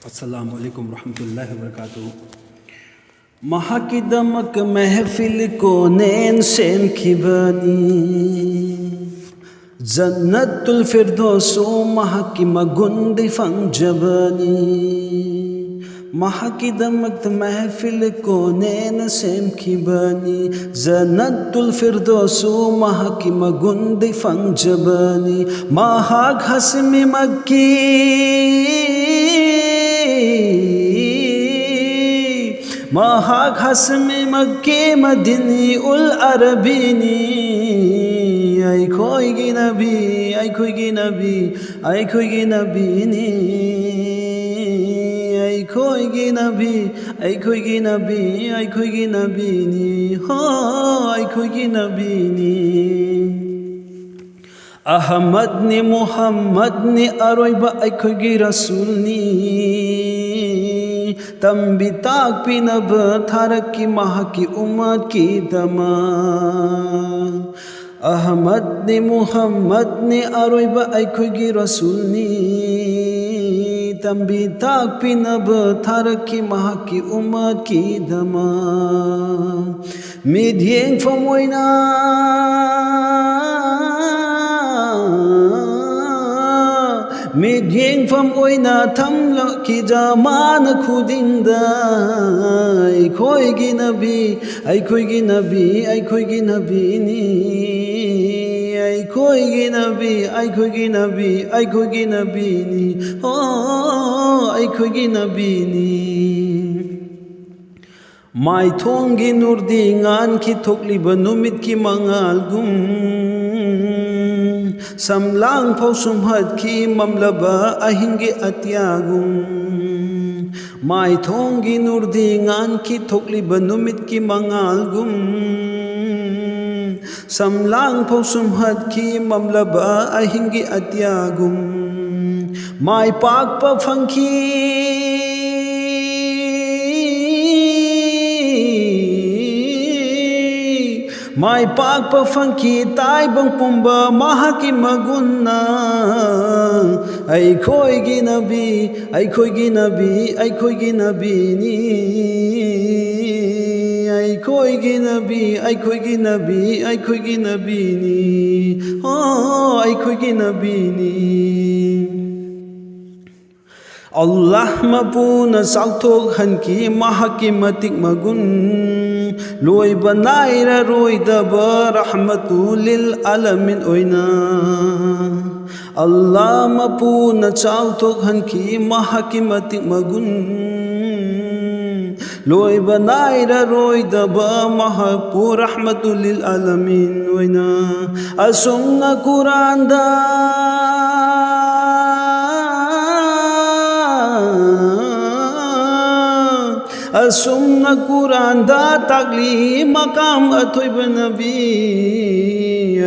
अस्सलामु अलैकुम रहमतुल्लाहि व बरकातुहू। महाकिदमक महफिल को नैन सेमखिबनी जन्नतुल फिरदौसो महकी मगुंदी फंजबनी। महाकिदमक महफिल को नैन सेमखिबनी जन्नतुल फिरदौसो महकी मगुंदी फंजबनी। महाग हसमी मक्की महाग हसमी मक्के मदीनी उल अरबीनी। आई खोईगी नबी आई खोईगी नबी आई खोईगी नबीनी। आई खोईगी नबी आई खोईगी नबी आई खोईगी नबीनी। हो आई खोईगी नबीनी। अहमद ने मोहम्मद ने अरोइबा आई खोईगी रसूलनी। तंबी ताक पिनब थारकी माह की उम्मत की दमा। अहमद ने मोहम्मद ने अरोइबा ऐखोगी रसूलनी। तंबी ताक पिनब थारकी माह की उम्मत की दमा। मिडियें फमोइना मिडियें फम ओइना थमलकी जमान खुदिंदा। आई खोईगी नबी आई खोईगी नबी आई खोईगी नबीनी। आई खोईगी नबी आई खोईगी नबी आई खोईगी नबीनी। हो आई खोईगी नबीनी। माइथोंगी नुरदी ngan की थोकलिबा नुमित की मंगालगुम। समलांग फौ सुमहद की ममलबा अहिंगे अत्यागुम। माइथोंगी नुरदी ngan की थोकलिबा नुमित की मंगालगुम। समलांग फौ सुमहद की ममलबा अहिंगे अत्यागुम। माइ पाक पा फंकी माई पाक पफंकी ताई बंपुम्बा माह की मगुन्ना। आई खोईगी नबी आई खोईगी नबी आई खोईगी नबीनी। आई खोईगी नबी आई खोईगी नबी आई खोईगी नबीनी। हो आई खोईगी नबीनी। अल्लाह मपुना साउथोक हनकी माह की मतिक मगुन। लोइबा नाइरा रोइदबा रहमतुलिल आलमीन ओइना। अल्लाह मपुना चाउथोक हनकी माह की मतिक मगुन। लोइबा नाइरा रोइदबा महपु रहमतुलिल आलमीन ओइना। असुमना कुरानदा असुमना कुरानदा ताकली मकाम अथोइबा नबी।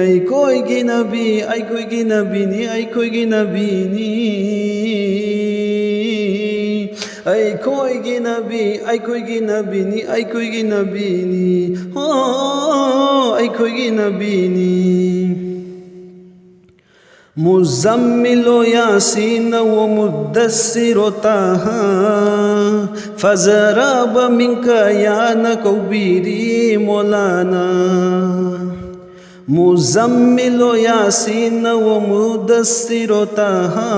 आई खोईगी नबी आई खोईगी नबीनी आई खोईगी नबीनी। आई खोईगी नबी आई खोईगी नबीनी आई खोईगी नबीनी। हो आई खोईगी नबीनी। मुज़म्मिलो यासीन व मुद्दस्सिरो ताहा। फज़रब मिनका या नकौबीरी मौलाना। मुज़म्मिलो यासीन व मुद्दस्सिरो ताहा।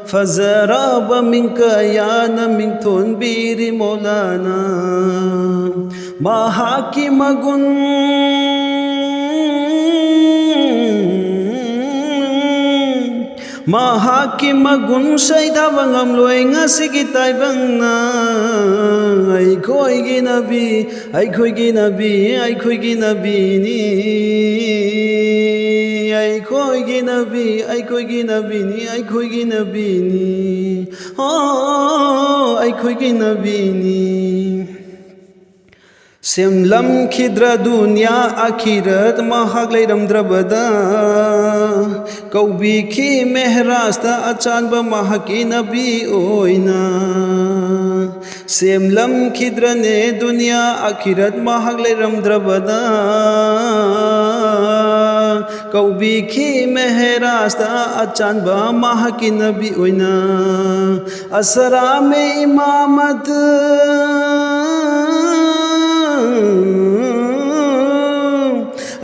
फज़रब मिनका या मिनथुन बीरी मौलाना। माहा की मगुन माहा की मगुन सैदा बंगम लोएंगा सिगी ताइबंगना। आई खोईगी नबी आई खोईगी नबी आई खोईगी नबीनी। आई खोईगी नबी आई खोईगी नबीनी आई खोईगी नबीनी। हो आई खोईगी नबीनी। सेमलम खिद्रा दुनिया आखिरत महाग लैरमद्रबदा। कौबी की मेहरास्ता अचानबा माह की नबी ओइना। सेमलम खिद्रा ने दुनिया आखिरत महाग लैरमद्रबदा। कौबी की मेहरास्ता अचानबा माह की नबी ओइना। असरा में इमामत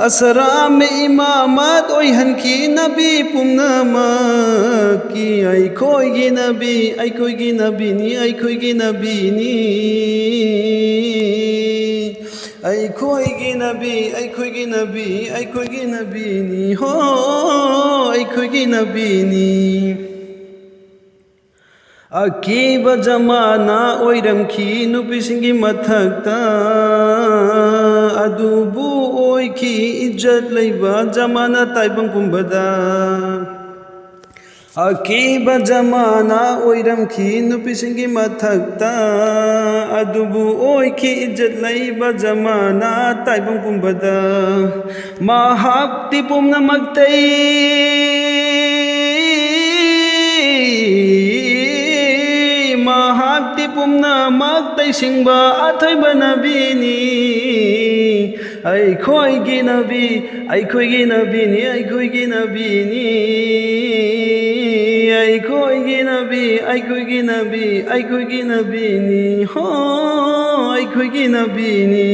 असरा में इमामत ओइहनखी नबी पुम्नमक्की अइखोइगी नबी अइखोइगी नबीनी अइखोइगी नबीनी अइखोइगी नबी अइखोइगी नबी अइखोइगी नबीनी हो अइखोइगी नबीनी अकीबा जमाना ओइरमखी नुपीसिंगी मथक्ता अदुबु ओइखी इज्जत लैबा जमाना ताइबंग पुंबदा अकीबा जमाना ओइरमखी नुपीसिंगी मथक्ता अदुबु ओइखी इज्जत लैबा जमाना ताइबंग पुंबदा महाक्ति पुम्नमक्तै महाक्ति पुम्नमक्तै सिंबा अथोइबा नबीनी अइखोइगी नबी अइखोइगी नबीनी अइखोइगी नबीनी अइखोइगी नबी अइखोइगी नबी अइखोइगी नबीनी हो अइखोइगी नबीनी